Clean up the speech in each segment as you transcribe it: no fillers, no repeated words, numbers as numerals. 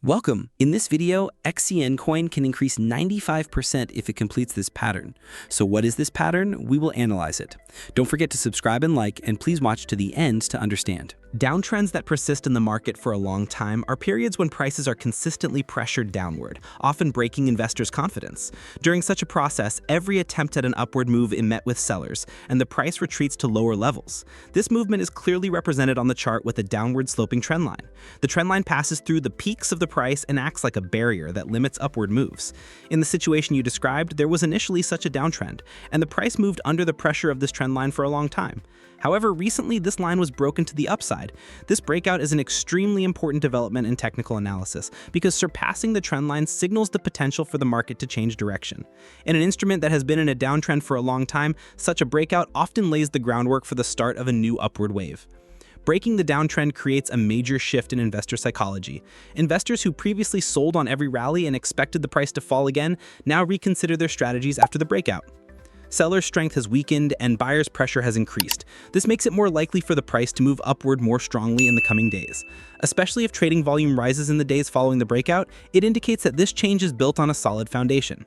Welcome! In this video, XCN coin can increase 95% if it completes this pattern. So what is this pattern? We will analyze it. Don't forget to subscribe and like, and please watch to the end to understand. Downtrends that persist in the market for a long time are periods when prices are consistently pressured downward, often breaking investors' confidence. During such a process, every attempt at an upward move is met with sellers, and the price retreats to lower levels. This movement is clearly represented on the chart with a downward sloping trendline. The trendline passes through the peaks of the price and acts like a barrier that limits upward moves. In the situation you described, there was initially such a downtrend, and the price moved under the pressure of this trendline for a long time. However, recently this line was broken to the upside. This breakout is an extremely important development in technical analysis because surpassing the trendline signals the potential for the market to change direction. In an instrument that has been in a downtrend for a long time, such a breakout often lays the groundwork for the start of a new upward wave. Breaking the downtrend creates a major shift in investor psychology. Investors who previously sold on every rally and expected the price to fall again now reconsider their strategies after the breakout. Sellers' strength has weakened and buyers' pressure has increased. This makes it more likely for the price to move upward more strongly in the coming days. Especially if trading volume rises in the days following the breakout, it indicates that this change is built on a solid foundation.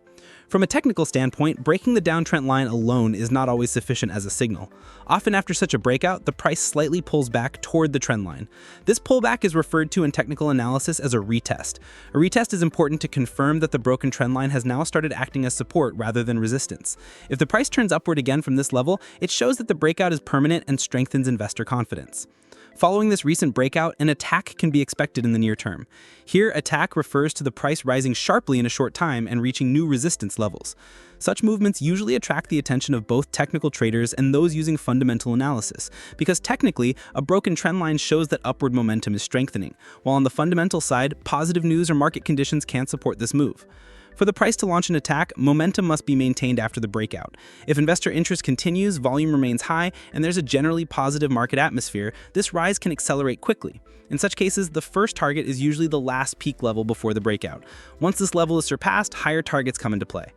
From a technical standpoint, breaking the downtrend line alone is not always sufficient as a signal. Often after such a breakout, the price slightly pulls back toward the trend line. This pullback is referred to in technical analysis as a retest. A retest is important to confirm that the broken trend line has now started acting as support rather than resistance. If the price turns upward again from this level, it shows that the breakout is permanent and strengthens investor confidence. Following this recent breakout, an attack can be expected in the near term. Here, attack refers to the price rising sharply in a short time and reaching new resistance levels. Such movements usually attract the attention of both technical traders and those using fundamental analysis, because technically, a broken trend line shows that upward momentum is strengthening, while on the fundamental side, positive news or market conditions can't support this move. For the price to launch an attack, momentum must be maintained after the breakout. If investor interest continues, volume remains high, and there's a generally positive market atmosphere, this rise can accelerate quickly. In such cases, the first target is usually the last peak level before the breakout. Once this level is surpassed, higher targets come into play.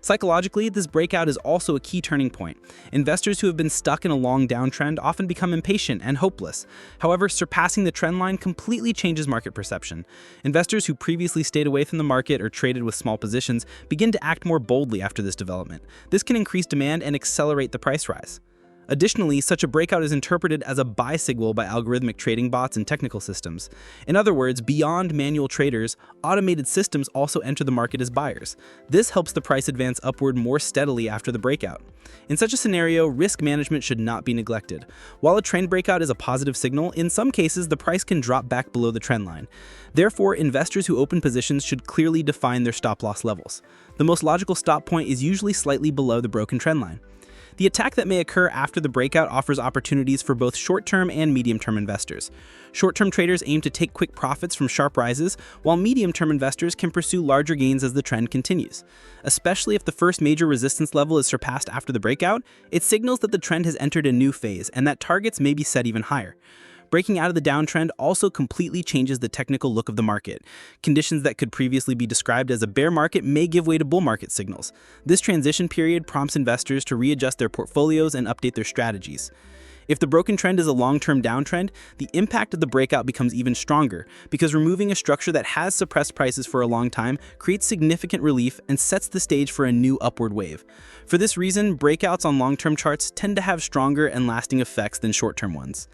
Psychologically, this breakout is also a key turning point. Investors who have been stuck in a long downtrend often become impatient and hopeless. However, surpassing the trend line completely changes market perception. Investors who previously stayed away from the market or traded with small positions begin to act more boldly after this development. This can increase demand and accelerate the price rise. Additionally, such a breakout is interpreted as a buy signal by algorithmic trading bots and technical systems. In other words, beyond manual traders, automated systems also enter the market as buyers. This helps the price advance upward more steadily after the breakout. In such a scenario, risk management should not be neglected. While a trend breakout is a positive signal, in some cases the price can drop back below the trend line. Therefore, investors who open positions should clearly define their stop-loss levels. The most logical stop point is usually slightly below the broken trend line. The attack that may occur after the breakout offers opportunities for both short-term and medium-term investors. Short-term traders aim to take quick profits from sharp rises, while medium-term investors can pursue larger gains as the trend continues. Especially if the first major resistance level is surpassed after the breakout, it signals that the trend has entered a new phase and that targets may be set even higher. Breaking out of the downtrend also completely changes the technical look of the market. Conditions that could previously be described as a bear market may give way to bull market signals. This transition period prompts investors to readjust their portfolios and update their strategies. If the broken trend is a long-term downtrend, the impact of the breakout becomes even stronger because removing a structure that has suppressed prices for a long time creates significant relief and sets the stage for a new upward wave. For this reason, breakouts on long-term charts tend to have stronger and lasting effects than short-term ones.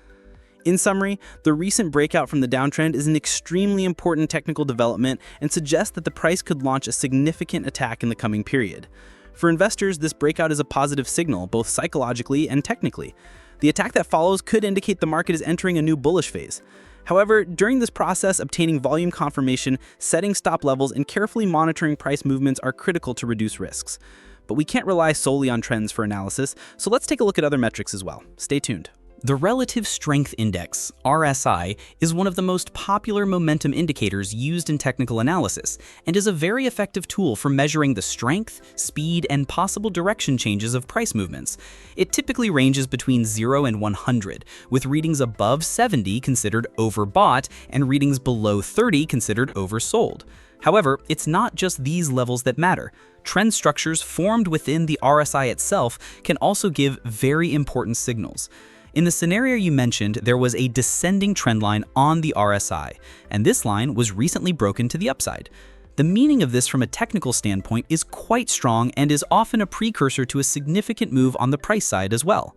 In summary, the recent breakout from the downtrend is an extremely important technical development and suggests that the price could launch a significant attack in the coming period. For investors, this breakout is a positive signal, both psychologically and technically. The attack that follows could indicate the market is entering a new bullish phase. However, during this process, obtaining volume confirmation, setting stop levels, and carefully monitoring price movements are critical to reduce risks. But we can't rely solely on trends for analysis, so let's take a look at other metrics as well. Stay tuned. The Relative Strength Index, RSI, is one of the most popular momentum indicators used in technical analysis and is a very effective tool for measuring the strength, speed, and possible direction changes of price movements. It typically ranges between 0 and 100, with readings above 70 considered overbought and readings below 30 considered oversold. However, it's not just these levels that matter. Trend structures formed within the RSI itself can also give very important signals. In the scenario you mentioned, there was a descending trend line on the RSI, and this line was recently broken to the upside. The meaning of this from a technical standpoint is quite strong and is often a precursor to a significant move on the price side as well.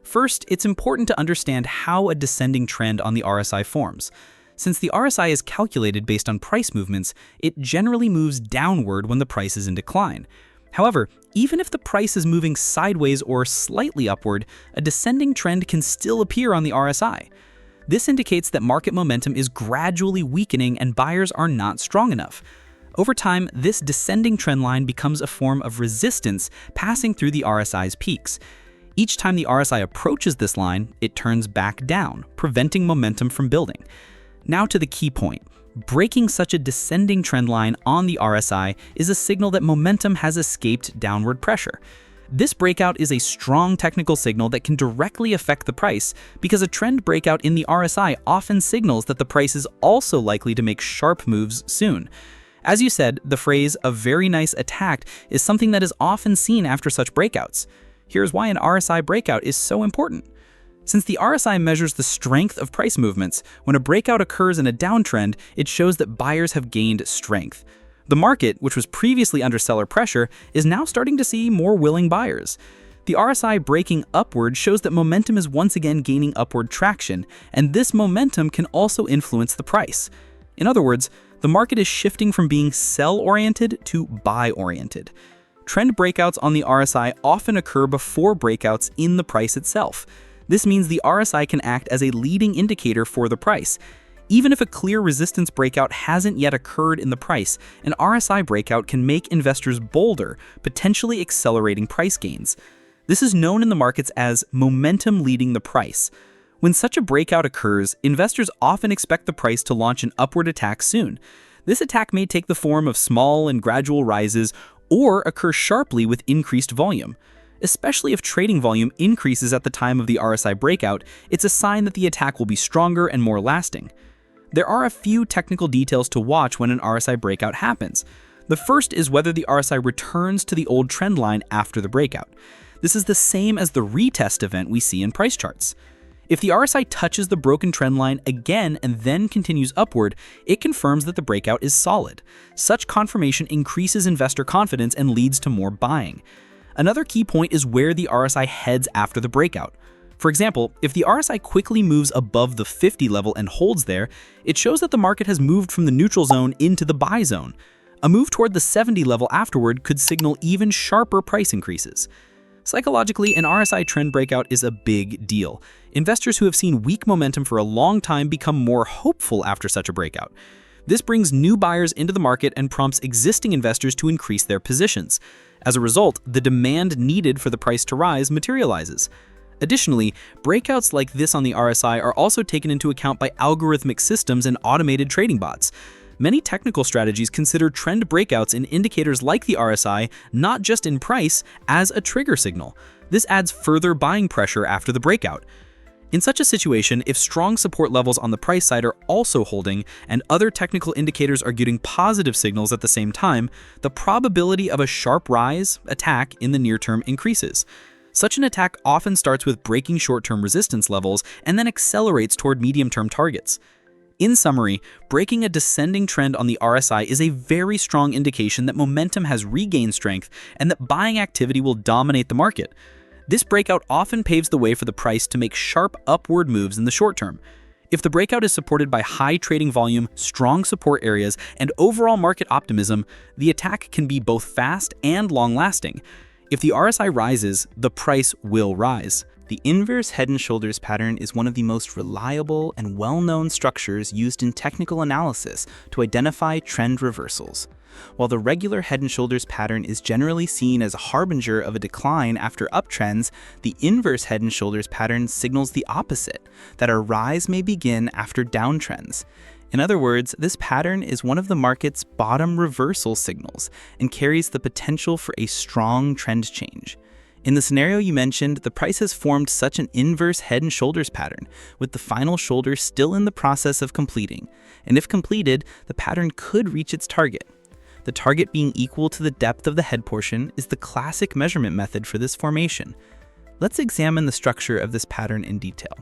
First, it's important to understand how a descending trend on the RSI forms. Since the RSI is calculated based on price movements, it generally moves downward when the price is in decline. However, even if the price is moving sideways or slightly upward, a descending trend can still appear on the RSI. This indicates that market momentum is gradually weakening and buyers are not strong enough. Over time, this descending trend line becomes a form of resistance passing through the RSI's peaks. Each time the RSI approaches this line, it turns back down, preventing momentum from building. Now to the key point. Breaking such a descending trend line on the RSI is a signal that momentum has escaped downward pressure. This breakout is a strong technical signal that can directly affect the price because a trend breakout in the RSI often signals that the price is also likely to make sharp moves soon. As you said, the phrase "a very nice attack" is something that is often seen after such breakouts. Here's why an RSI breakout is so important. Since the RSI measures the strength of price movements, when a breakout occurs in a downtrend, it shows that buyers have gained strength. The market, which was previously under seller pressure, is now starting to see more willing buyers. The RSI breaking upward shows that momentum is once again gaining upward traction, and this momentum can also influence the price. In other words, the market is shifting from being sell-oriented to buy-oriented. Trend breakouts on the RSI often occur before breakouts in the price itself. This means the RSI can act as a leading indicator for the price. Even if a clear resistance breakout hasn't yet occurred in the price, an RSI breakout can make investors bolder, potentially accelerating price gains. This is known in the markets as momentum leading the price. When such a breakout occurs, investors often expect the price to launch an upward attack soon. This attack may take the form of small and gradual rises or occur sharply with increased volume. Especially if trading volume increases at the time of the RSI breakout, it's a sign that the attack will be stronger and more lasting. There are a few technical details to watch when an RSI breakout happens. The first is whether the RSI returns to the old trend line after the breakout. This is the same as the retest event we see in price charts. If the RSI touches the broken trend line again and then continues upward, it confirms that the breakout is solid. Such confirmation increases investor confidence and leads to more buying. Another key point is where the RSI heads after the breakout. For example, if the RSI quickly moves above the 50 level and holds there, it shows that the market has moved from the neutral zone into the buy zone. A move toward the 70 level afterward could signal even sharper price increases. Psychologically, an RSI trend breakout is a big deal. Investors who have seen weak momentum for a long time become more hopeful after such a breakout. This brings new buyers into the market and prompts existing investors to increase their positions. As a result, the demand needed for the price to rise materializes. Additionally, breakouts like this on the RSI are also taken into account by algorithmic systems and automated trading bots. Many technical strategies consider trend breakouts in indicators like the RSI, not just in price, as a trigger signal. This adds further buying pressure after the breakout. In such a situation, if strong support levels on the price side are also holding and other technical indicators are getting positive signals at the same time, the probability of a sharp rise attack in the near term increases. Such an attack often starts with breaking short-term resistance levels and then accelerates toward medium-term targets. In summary, breaking a descending trend on the RSI is a very strong indication that momentum has regained strength and that buying activity will dominate the market. This breakout often paves the way for the price to make sharp upward moves in the short term. If the breakout is supported by high trading volume, strong support areas, and overall market optimism, the attack can be both fast and long-lasting. If the RSI rises, the price will rise. The inverse head and shoulders pattern is one of the most reliable and well-known structures used in technical analysis to identify trend reversals. While the regular head and shoulders pattern is generally seen as a harbinger of a decline after uptrends, the inverse head and shoulders pattern signals the opposite, that a rise may begin after downtrends. In other words, this pattern is one of the market's bottom reversal signals and carries the potential for a strong trend change. In the scenario you mentioned, the price has formed such an inverse head and shoulders pattern, with the final shoulder still in the process of completing. And if completed, the pattern could reach its target. The target being equal to the depth of the head portion is the classic measurement method for this formation. Let's examine the structure of this pattern in detail.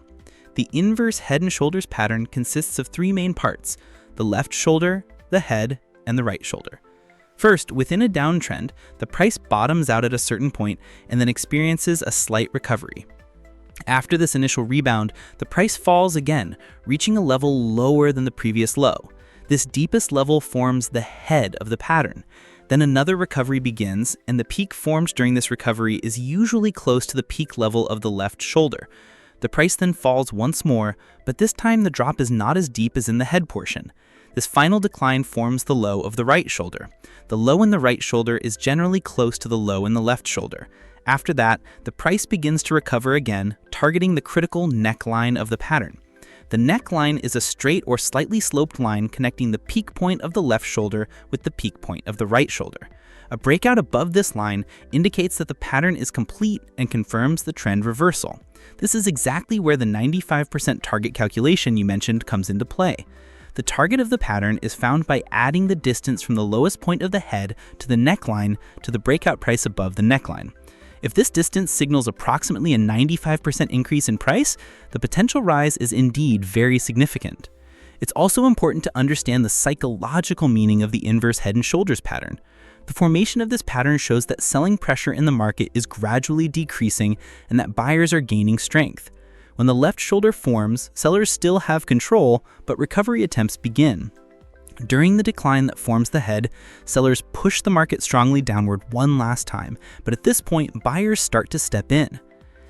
The inverse head and shoulders pattern consists of three main parts: the left shoulder, the head, and the right shoulder. First, within a downtrend, the price bottoms out at a certain point and then experiences a slight recovery. After this initial rebound, the price falls again, reaching a level lower than the previous low. This deepest level forms the head of the pattern. Then another recovery begins, and the peak formed during this recovery is usually close to the peak level of the left shoulder. The price then falls once more, but this time the drop is not as deep as in the head portion. This final decline forms the low of the right shoulder. The low in the right shoulder is generally close to the low in the left shoulder. After that, the price begins to recover again, targeting the critical neckline of the pattern. The neckline is a straight or slightly sloped line connecting the peak point of the left shoulder with the peak point of the right shoulder. A breakout above this line indicates that the pattern is complete and confirms the trend reversal. This is exactly where the 95% target calculation you mentioned comes into play. The target of the pattern is found by adding the distance from the lowest point of the head to the neckline to the breakout price above the neckline. If this distance signals approximately a 95% increase in price, the potential rise is indeed very significant. It's also important to understand the psychological meaning of the inverse head and shoulders pattern. The formation of this pattern shows that selling pressure in the market is gradually decreasing and that buyers are gaining strength. When the left shoulder forms, sellers still have control, but recovery attempts begin. During the decline that forms the head, sellers push the market strongly downward one last time, but at this point, buyers start to step in.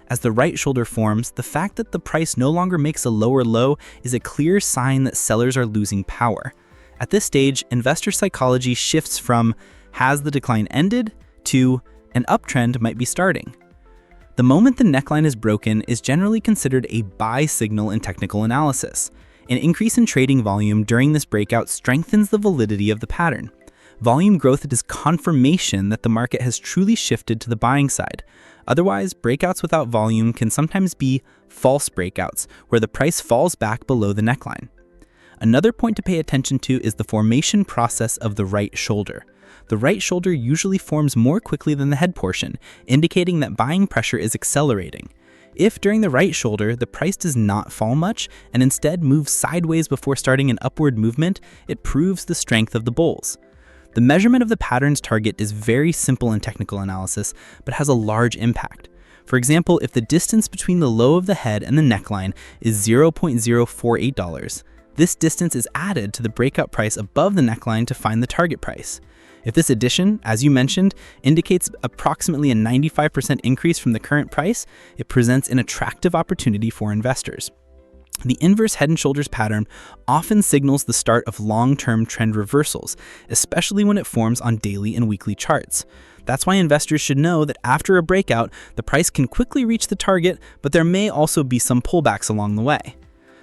As the right shoulder forms, the fact that the price no longer makes a lower low is a clear sign that sellers are losing power. At this stage, investor psychology shifts from "has the decline ended?" to "an uptrend might be starting." The moment the neckline is broken is generally considered a buy signal in technical analysis. An increase in trading volume during this breakout strengthens the validity of the pattern. Volume growth is confirmation that the market has truly shifted to the buying side. Otherwise, breakouts without volume can sometimes be false breakouts, where the price falls back below the neckline. Another point to pay attention to is the formation process of the right shoulder. The right shoulder usually forms more quickly than the head portion, indicating that buying pressure is accelerating. If during the right shoulder, the price does not fall much and instead moves sideways before starting an upward movement, it proves the strength of the bulls. The measurement of the pattern's target is very simple in technical analysis, but has a large impact. For example, if the distance between the low of the head and the neckline is $0.048, this distance is added to the breakout price above the neckline to find the target price. If this addition, as you mentioned, indicates approximately a 95% increase from the current price, it presents an attractive opportunity for investors. The inverse head and shoulders pattern often signals the start of long-term trend reversals, especially when it forms on daily and weekly charts. That's why investors should know that after a breakout, the price can quickly reach the target, but there may also be some pullbacks along the way.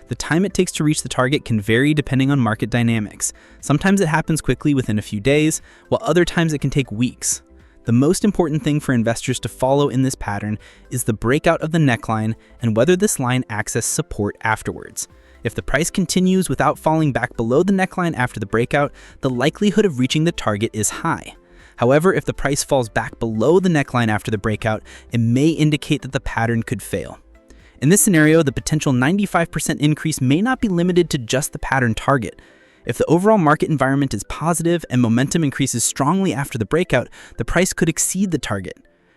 The time it takes to reach the target can vary depending on market dynamics. Sometimes it happens quickly within a few days, while other times it can take weeks. The most important thing for investors to follow in this pattern is the breakout of the neckline and whether this line acts as support afterwards. If the price continues without falling back below the neckline after the breakout, the likelihood of reaching the target is high. However, if the price falls back below the neckline after the breakout, it may indicate that the pattern could fail. In this scenario, the potential 95% increase may not be limited to just the pattern target. If the overall market environment is positive and momentum increases strongly after the breakout, the price could exceed the target.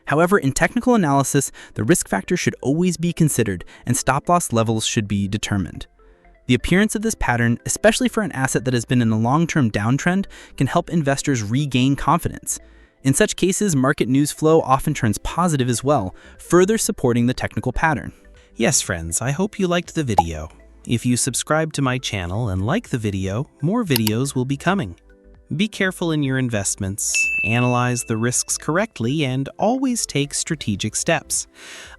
However, in technical analysis, the risk factor should always be considered and stop-loss levels should be determined. The appearance of this pattern, especially for an asset that has been in a long-term downtrend, can help investors regain confidence. In such cases, market news flow often turns positive as well, further supporting the technical pattern. Yes, friends, I hope you liked the video. If you subscribe to my channel and like the video, more videos will be coming. Be careful in your investments, analyze the risks correctly, and always take strategic steps.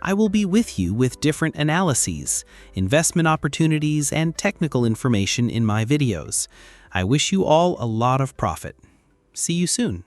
I will be with you with different analyses, investment opportunities, and technical information in my videos. I wish you all a lot of profit. See you soon.